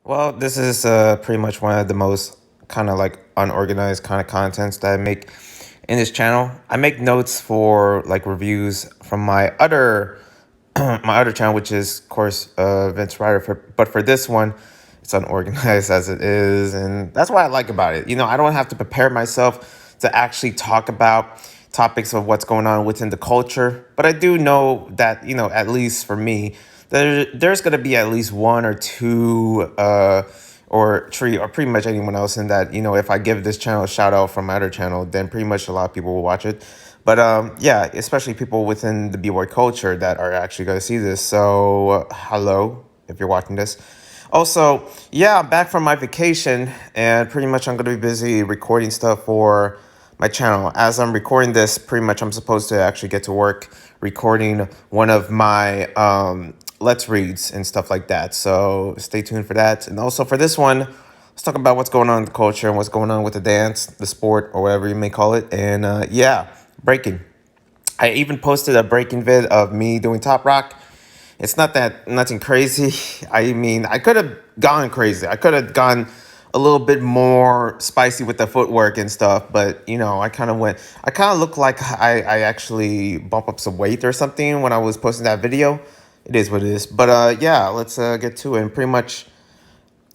Well, this is pretty much one of the most kind of like unorganized kind of contents that I make in this channel. I make notes for like reviews from my other my other channel, which is of course Vince Ryder. But for this one, it's unorganized as it is, and that's what I like about it. I don't have to prepare myself to actually talk about topics of what's going on within the culture. But I do know that at least for me, there's going to be at least one or two or three or pretty much anyone else in that if I give this channel a shout out from my other channel, then pretty much a lot of people will watch it. But yeah, especially people within the b-boy culture that are actually going to see this. So hello, if you're watching this. Also, yeah, I'm back from my vacation, and pretty much I'm going to be busy recording stuff for my channel. As I'm recording this, pretty much I'm supposed to actually get to work recording one of my let's reads and stuff like that. So stay tuned for that. And also for this one, let's talk about what's going on in the culture and what's going on with the dance, the sport, or whatever you may call it. And yeah, breaking. I even posted a breaking vid of me doing top rock. It's not that nothing crazy. I mean, I could have gone crazy. I could have gone a little bit more spicy with the footwork and stuff, but I kind of went. I kind of looked like I actually bump up some weight or something when I was posting that video. It is what it is. But yeah, let's get to it. And pretty much,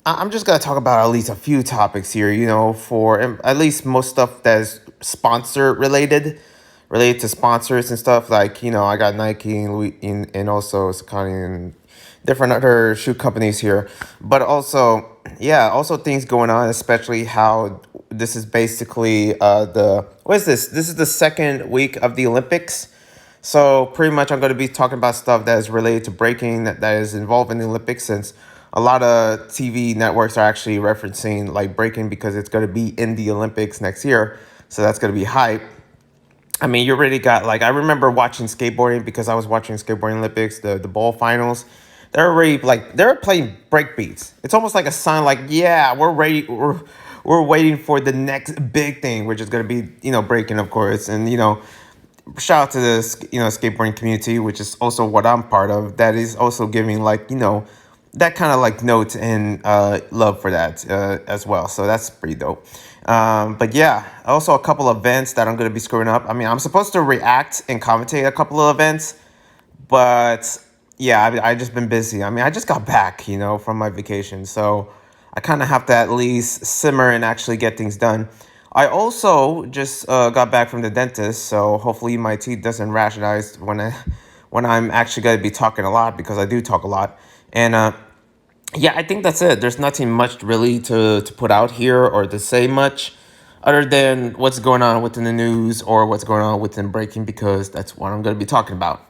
I'm just gonna talk about at least a few topics here. For at least most stuff that is sponsor related to sponsors and stuff. Like I got Nike and and also Saucony and different other shoe companies here. But also, yeah, also things going on, especially how this is basically the what is this? This is the second week of the Olympics. So pretty much I'm going to be talking about stuff that is related to breaking that is involved in the Olympics, since a lot of TV networks are actually referencing like breaking because it's going to be in the Olympics next year. So that's going to be hype. I mean, you already got like I remember watching skateboarding because I was watching skateboarding Olympics, the ball finals. They're already like they're playing break beats. It's almost like a sign, like yeah, we're ready. We're waiting for the next big thing, which is gonna be breaking, of course. And shout out to the skateboarding community, which is also what I'm part of. That is also giving like that kind of like note and love for that as well. So that's pretty dope. But yeah, also a couple of events that I'm gonna be screwing up. I mean, I'm supposed to react and commentate a couple of events, but yeah, I just been busy. I mean, I just got back, from my vacation, so I kind of have to at least simmer and actually get things done. I also just got back from the dentist, so hopefully my teeth doesn't rationize when I'm actually gonna be talking a lot, because I do talk a lot. And yeah, I think that's it. There's nothing much really to put out here or to say much other than what's going on within the news or what's going on within breaking, because that's what I'm going to be talking about.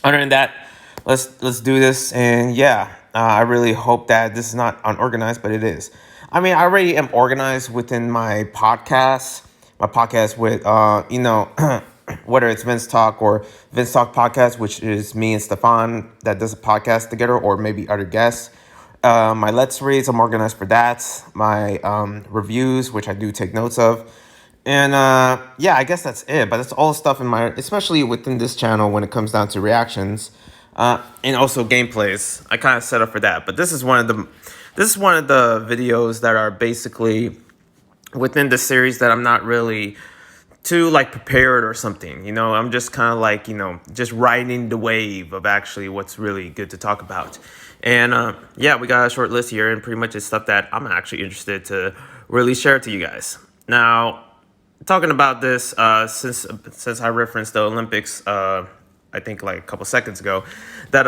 Other than that, let's do this. And yeah, I really hope that this is not unorganized, but it is. I mean, I already am organized within my podcast with whether it's Vince Talk or Vince Talk podcast, which is me and Stefan that does a podcast together, or maybe other guests. My Let's Reads, I'm organized for that. My reviews, which I do take notes of. And yeah, I guess that's it. But that's all stuff in my, especially within this channel when it comes down to reactions, and also gameplays. I kind of set up for that. But this is one of the videos that are basically within the series that I'm not really too like prepared or something. I'm just kind of like just riding the wave of actually what's really good to talk about. And yeah, we got a short list here, and pretty much it's stuff that I'm actually interested to really share to you guys. Now, talking about this, since I referenced the Olympics, I think like a couple seconds ago, that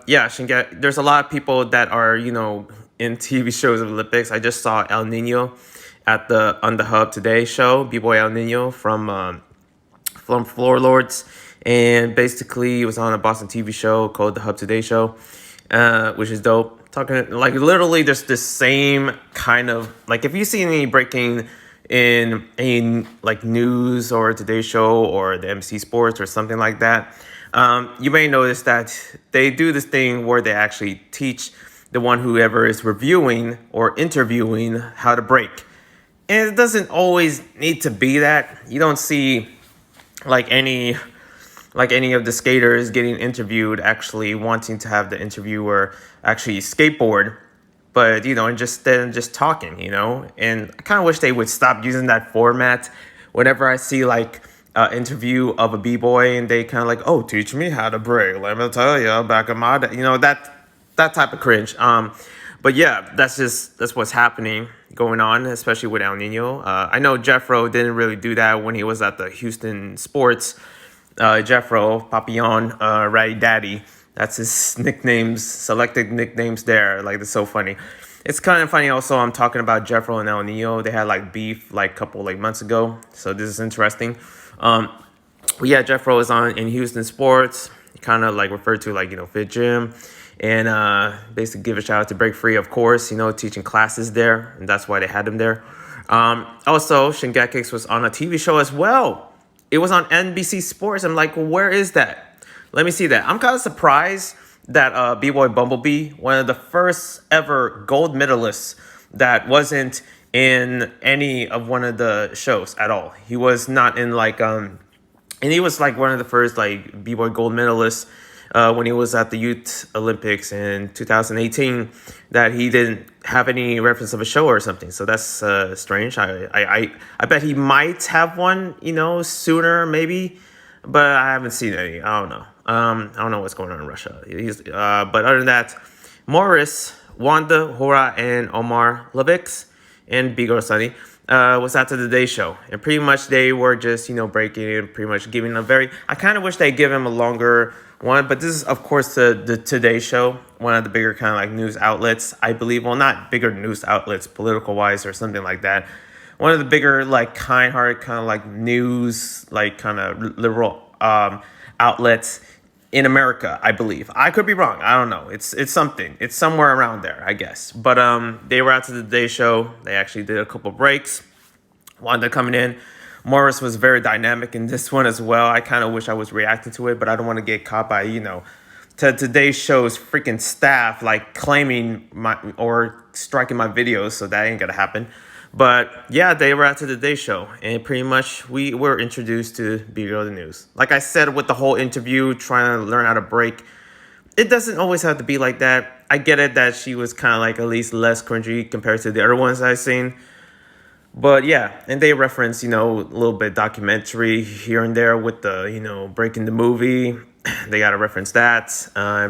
yeah, there's a lot of people that are in TV shows of Olympics. I just saw El Nino on the Hub Today show, Bboy El Nino from Floor Lords, and basically it was on a Boston TV show called the Hub Today show, which is dope. Talking like literally just the same kind of like if you see any breaking in like news or Today Show or the MC Sports or something like that, you may notice that they do this thing where they actually teach the one whoever is reviewing or interviewing how to break. And it doesn't always need to be that. You don't see like any of the skaters getting interviewed actually wanting to have the interviewer actually skateboard. but and just then just talking, and I kind of wish they would stop using that format. Whenever I see like an interview of a b-boy and they kind of like, oh, teach me how to break, let me tell you back in my day, that type of cringe. But yeah, that's what's happening going on, especially with El Nino. I know Jeffro didn't really do that when he was at the Houston Sports. Jeffro Papillon, Ratty Daddy. That's his nicknames, selected nicknames there. Like, it's so funny. It's kind of funny also, I'm talking about Jeffro and El Nino. They had like beef like a couple like months ago. So this is interesting. But yeah, Jeffro is on in Houston Sports. Kind of like referred to like, Fit Gym. And basically give a shout out to Break Free, of course, teaching classes there. And that's why they had him there. Also, Shingekix was on a TV show as well. It was on NBC Sports. I'm like, well, where is that? Let me see that. I'm kind of surprised that B-Boy Bumblebee, one of the first ever gold medalists that wasn't in any of one of the shows at all. He was not in like, and he was like one of the first like B-Boy gold medalists when he was at the Youth Olympics in 2018, that he didn't have any reference of a show or something. So that's strange. I bet he might have one, sooner maybe, but I haven't seen any. I don't know. I don't know what's going on in Russia. But other than that, Morris, Wanda, Hora, and Omar Levix and Bigor Sunny was at the Todayshow. And pretty much they were just, breaking it, pretty much giving a very... I kind of wish they'd give him a longer one, but this is, of course, the Todayshow, one of the bigger kind of like news outlets, I believe. Well, not bigger news outlets, political-wise or something like that. One of the bigger, like, kind-hearted, kind of like news, like, kind of liberal outlets in America, I believe. I could be wrong. I don't know. It's something. It's somewhere around there, I guess. But they were out to the Todayshow. They actually did a couple breaks. Wanda coming in. Morris was very dynamic in this one as well. I kind of wish I was reacting to it, but I don't want to get caught by, Todayshow's freaking staff, like, claiming my or striking my videos, so that ain't gonna happen. But yeah, they were at the Todayshow, and pretty much we were introduced to Bigger the News. Like I said, with the whole interview, trying to learn how to break, it doesn't always have to be like that. I get it that she was kind of like at least less cringy compared to the other ones I've seen. But yeah, and they reference, a little bit documentary here and there with the, breaking the movie. They got to reference that.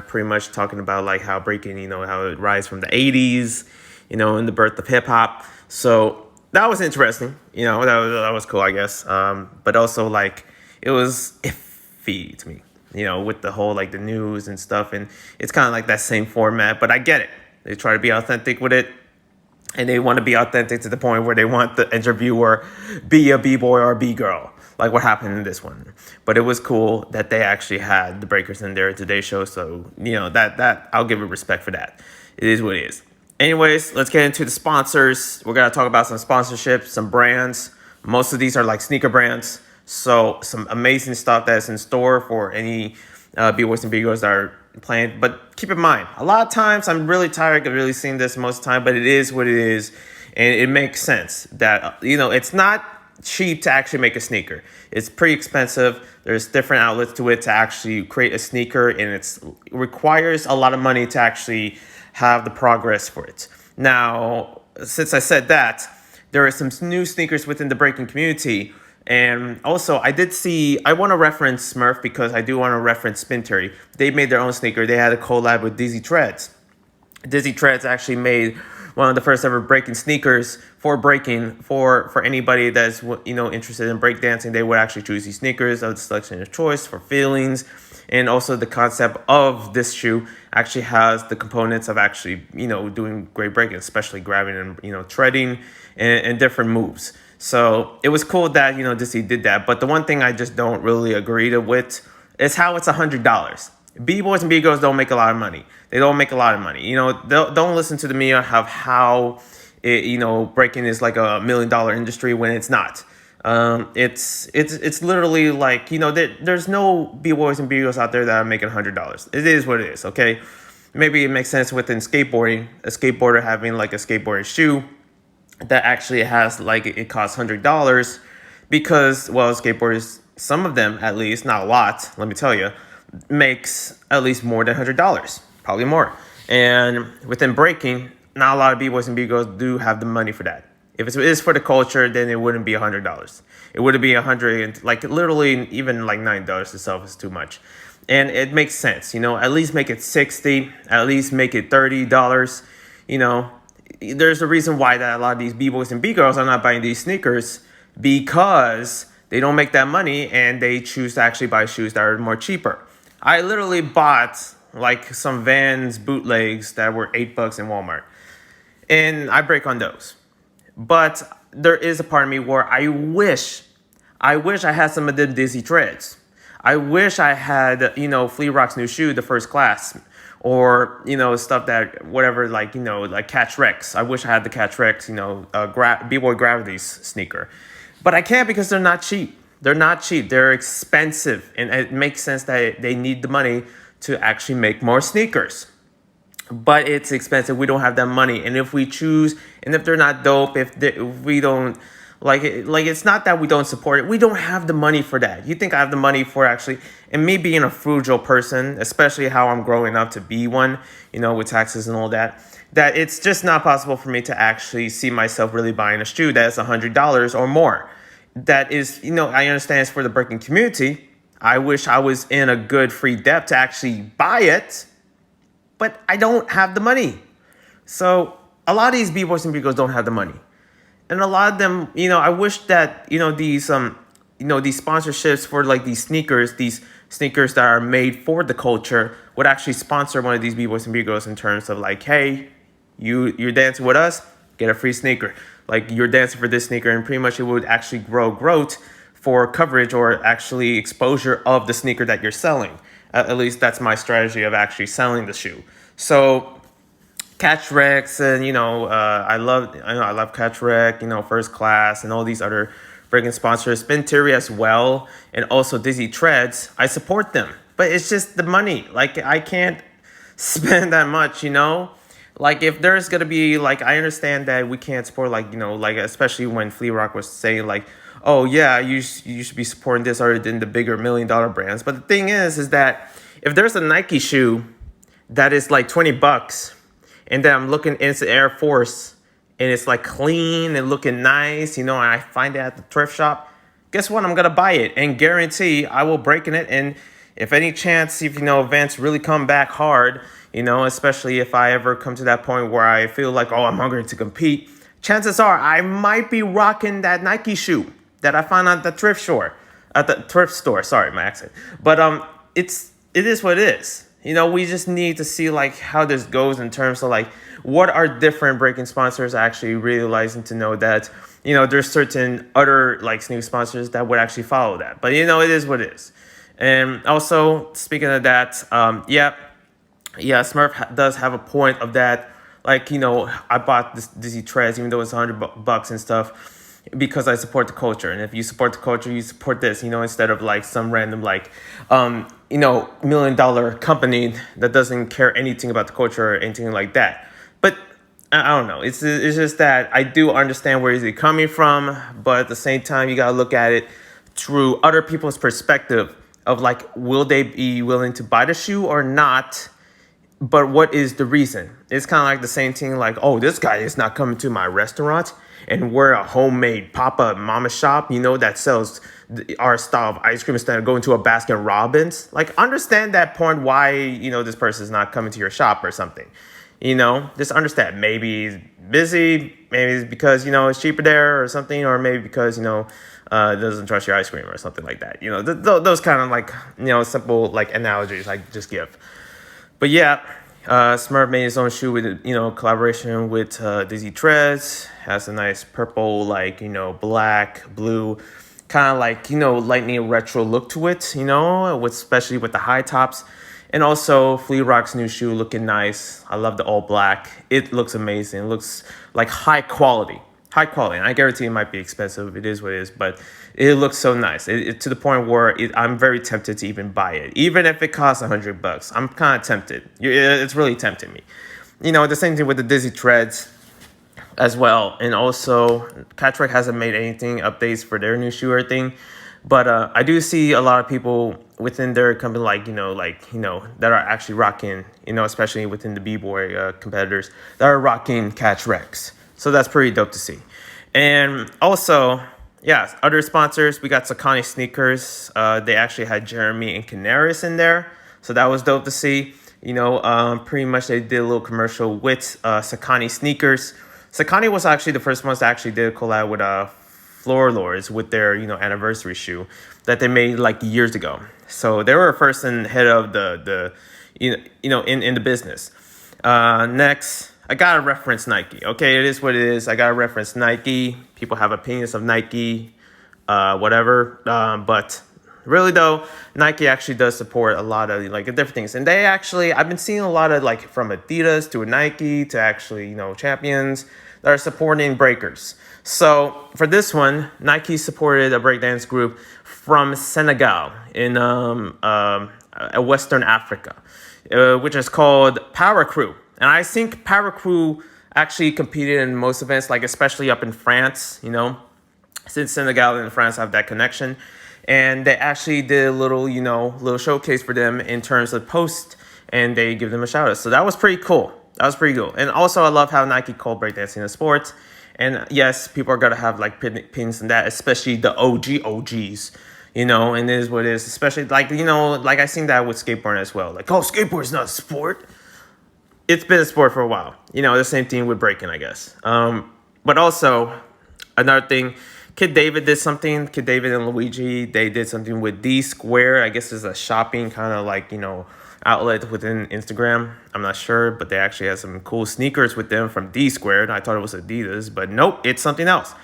Pretty much talking about like how breaking, how it rise from the 80s, and the birth of hip hop. So that was interesting. That was cool, I guess. But also like it was iffy to me, with the whole like the news and stuff. And it's kind of like that same format, but I get it. They try to be authentic with it. And they want to be authentic to the point where they want the interviewer be a b-boy or a b-girl, like what happened in this one. But it was cool that they actually had the breakers in their Todayshow. So, that I'll give it respect for that. It is what it is. Anyways, let's get into the sponsors. We're going to talk about some sponsorships, some brands. Most of these are like sneaker brands. So some amazing stuff that's in store for any b-boys and b-girls that are playing. But keep in mind, a lot of times I'm really tired of really seeing this most of the time, but it is what it is. And it makes sense that, it's not cheap to actually make a sneaker. It's pretty expensive. There's different outlets to it to actually create a sneaker, and it requires a lot of money to actually have the progress for it. Now, since I said that, there are some new sneakers within the breaking community. And also, I want to reference Smurf because I do want to reference Spin Theory. They made their own sneaker. They had a collab with Dizzy Treads. Dizzy Treads actually made one of the first ever breaking sneakers for breaking for anybody that's interested in breakdancing. They would actually choose these sneakers of the selection of choice for feelings. And also the concept of this shoe actually has the components of actually, doing great breaking, especially grabbing and, treading and different moves. So it was cool that, Dizzy did that. But the one thing I just don't really agree with is how it's $100. B-boys and B-girls don't make a lot of money. They don't make a lot of money. Don't listen to the media of how, breaking is like $1 million industry when it's not. It's literally like, there's no B-boys and B-girls out there that are making $100. It is what it is, okay? Maybe it makes sense within skateboarding, a skateboarder having like a skateboarding shoe that actually has like it costs $100 because, well, skateboarders, some of them at least, not a lot, let me tell you, makes at least more than $100, probably more. And within breaking, not a lot of B-boys and B-girls do have the money for that. If it is for the culture, then it wouldn't be $100. It wouldn't be 100, like literally even like $9 itself is too much. And it makes sense, at least make it 60, at least make it $30, There's a reason why that a lot of these B-boys and B-girls are not buying these sneakers, because they don't make that money and they choose to actually buy shoes that are more cheaper. I literally bought like some Vans bootlegs that were $8 in Walmart, and I break on those. But there is a part of me where I wish I had some of the Dizzy Treads. I wish I had, Flea Rock's new shoe, the First Class, or, stuff that, whatever, like Catch Rex. I wish I had the Catch Rex, B-Boy Gravity's sneaker. But I can't because they're not cheap. They're not cheap. They're expensive. And it makes sense that they need the money to actually make more sneakers. But it's expensive. We don't have that money. And if we choose, and if they're not dope, if we don't, it's not that we don't support it. We don't have the money for that. You think I have the money for actually, and me being a frugal person, especially how I'm growing up to be one, with taxes and all that it's just not possible for me to actually see myself really buying a shoe that's $100 or more. That is, I understand it's for the breaking community. I wish I was in a good free depth to actually buy it, but I don't have the money. So a lot of these B-boys and B-girls don't have the money. And a lot of them, I wish that, these sponsorships for like these sneakers that are made for the culture would actually sponsor one of these B-boys and B-girls in terms of like, hey, you're dancing with us, get a free sneaker. Like you're dancing for this sneaker, and pretty much it would actually grow growth for coverage or actually exposure of the sneaker that you're selling. At least that's my strategy of actually selling the shoe. So Catch Rex, and I love Catch Rex, First Class, and all these other freaking sponsors. Spin Theory as well, and also Dizzy Treads. I support them, but it's just the money. Like I can't spend that much, Like if there's gonna be like, I understand that we can't support especially when Flea Rock was saying like, oh yeah, you should be supporting this other than the bigger $1 million brands. But the thing is that if there's a Nike shoe that is like $20, and then I'm looking into Air Force, and it's like clean and looking nice, and I find it at the thrift shop, guess what? I'm going to buy it and guarantee I will break in it. And if any chance, if, events really come back hard, especially if I ever come to that point where I feel like, oh, I'm hungry to compete, chances are I might be rocking that Nike shoe that I found at the thrift store. Sorry, my accent. But it is what it is. We just need to see like how this goes in terms of like what are different breaking sponsors actually realizing to know that, there's certain other like sneaker sponsors that would actually follow that. But, it is what it is. And also, speaking of that, Smurf does have a point of that. Like, I bought this Dizzy Treads, even though it's $100 and stuff, because I support the culture. And if you support the culture, you support this, instead of like some random like, $1 million company that doesn't care anything about the culture or anything like that. But I don't know. It's just that I do understand where is it coming from, but at the same time, you gotta look at it through other people's perspective of like, will they be willing to buy the shoe or not? But what is the reason? It's kind of like the same thing like, oh, this guy is not coming to my restaurant, and we're a homemade pop-up mama shop, that sells our style of ice cream instead of going to a Baskin Robbins. Like, understand that point why, this person is not coming to your shop or something. Just understand. Maybe he's busy. Maybe it's because, it's cheaper there or something. Or maybe because, doesn't trust your ice cream or something like that. Those kind of like, simple like analogies I just give. But yeah, Smurf made his own shoe with, collaboration with Dizzy Treads. Has a nice purple, like, black, blue, kind of like, lightning retro look to it, especially with the high tops. And also Flea Rock's new shoe looking nice. I love the all black. It looks amazing. It looks like high quality. And I guarantee it might be expensive. It is what it is, but it looks so nice. To the point where I'm very tempted to even buy it. Even if it costs $100, I'm kind of tempted. It's really tempting me. The same thing with the Dizzy Treads as well. And also, Catch Rex hasn't made anything updates for their new shoe or thing. But I do see a lot of people within their company, that are actually rocking, especially within the B-boy competitors, that are rocking Catch Rex. So that's pretty dope to see. And also, yeah, other sponsors, we got Sakani Sneakers. They actually had Jeremy and Canaris in there. So that was dope to see. Pretty much they did a little commercial with Sakani Sneakers. Sakani was actually the first ones that actually did a collab with Floor Lords with their, anniversary shoe that they made like years ago. So they were first and head of the in the business. Next, I gotta reference Nike. Okay, it is what it is. I gotta reference Nike. People have opinions of Nike, whatever. But really though, Nike actually does support a lot of like different things. And they actually, I've been seeing a lot of like from Adidas to Nike to actually, Champions that are supporting breakers. So for this one, Nike supported a breakdance group from Senegal in Western Africa, which is called Power Crew. And I think Power Crew actually competed in most events, like especially up in France, since Senegal and France have that connection. And they actually did a little showcase for them in terms of post, and they give them a shout out. So that was pretty cool. That was pretty cool. And also I love how Nike called breakdancing a sport. And yes, people are going to have like pins and that, especially the OGs, and it is what it is. Especially like I seen that with skateboarding as well. Like, oh, skateboard's not a sport. It's been a sport for a while. The same thing with breaking, I guess. But also, another thing, Kid David did something. Kid David and Luigi, they did something with D Square. I guess it's a shopping kind of like, outlet within Instagram. I'm not sure, but they actually had some cool sneakers with them from D Squared. I thought it was Adidas, but nope, it's something else.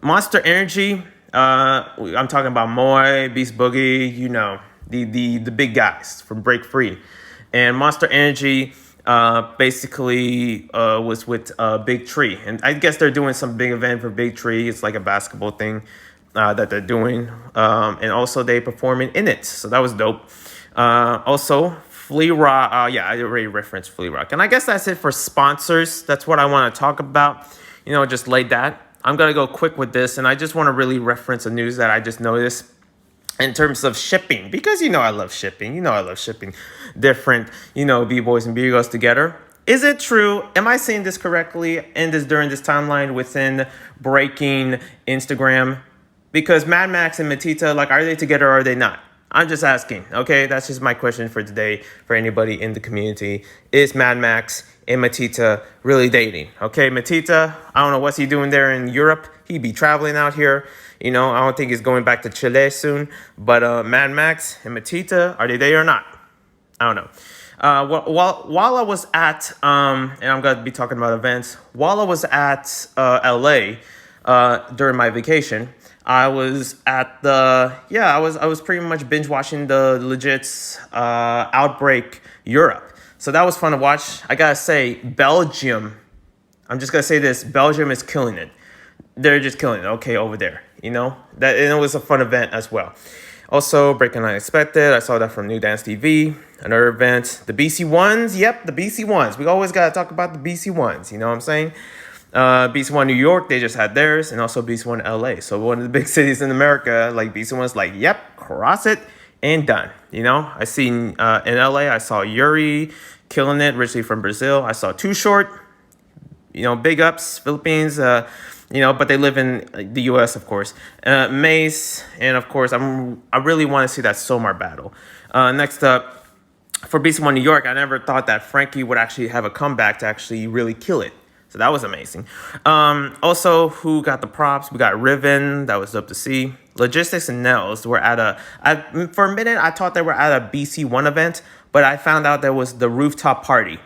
Monster Energy, I'm talking about Moy, Beast Boogie, the big guys from Break Free. And Monster Energy basically was with Big Tree. And I guess they're doing some big event for Big Tree. It's like a basketball thing that they're doing. And also they performing in it. So that was dope. Also, Flea Rock. I already referenced Flea Rock. And I guess that's it for sponsors. That's what I want to talk about. Just like that. I'm going to go quick with this. And I just want to really reference the news that I just noticed in terms of shipping. Because I love shipping. I love shipping different, B-boys and B-girls together. Is it true? Am I saying this correctly? And this during this timeline within breaking Instagram? Because Mad Max and Matita, are they together or are they not? I'm just asking, okay? That's just my question for today for anybody in the community. Is Mad Max and Matita really dating? Okay, Matita, I don't know what's he doing there in Europe. He'd be traveling out here. I don't think he's going back to Chile soon. But Mad Max and Matita, are they there or not? I don't know. While I was at, and I'm going to be talking about events, while I was at LA during my vacation, I was at I was pretty much binge watching the Legit's Outbreak Europe. So that was fun to watch. I gotta say, Belgium, I'm just gonna say this, Belgium is killing it. They're just killing it, okay, over there, That, and it was a fun event as well. Also, Breaking Unexpected, I saw that from New Dance TV, another event. The BC Ones, yep, the BC Ones. We always gotta talk about the BC Ones, you know what I'm saying? BC1 New York, they just had theirs, and also BC1 LA. So one of the big cities in America, like BC1's like, yep, cross it and done. I seen in LA, I saw Yuri killing it, originally from Brazil. I saw Too Short, big ups, Philippines, but they live in the US, of course. Mace, and of course, I really want to see that Somar battle. Next up, for BC1 New York, I never thought that Frankie would actually have a comeback to actually really kill it. So that was amazing. Also, who got the props? We got Riven. That was dope to see. Logistics and Nels were for a minute, I thought they were at a BC1 event, but I found out there was the rooftop party,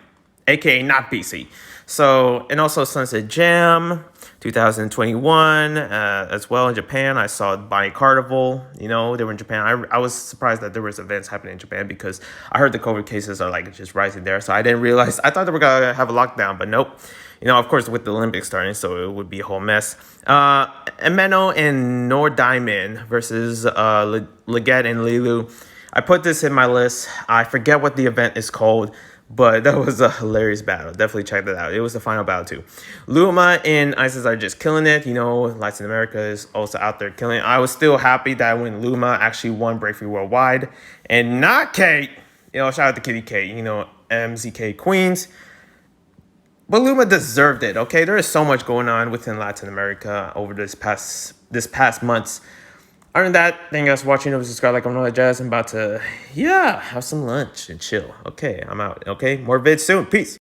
aka not BC. So, and also Sunset Jam 2021 as well in Japan. I saw Bonnie Carnival. They were in Japan. I was surprised that there was events happening in Japan because I heard the COVID cases are just rising there. So I didn't realize. I thought they were gonna have a lockdown, but nope. Of course, with the Olympics starting, so it would be a whole mess. Emeno and Nor Diamond versus Leggett and Lilu. I put this in my list. I forget what the event is called, But that was a hilarious battle. Definitely check that out. It was the final battle too. Luma and Isis are just killing it. You know, Latin America is also out there killing it. I was still happy that when Luma actually won Breakthrough Worldwide and not Kate. You know, shout out to Kitty Kate. You know, MZK Queens. But Luma deserved it. Okay, there is so much going on within Latin America over this past months. Other than that, thank you guys for watching. It was subscribe, like, I'm not jazz. I'm about to, have some lunch and chill. Okay, I'm out. Okay, more vids soon. Peace.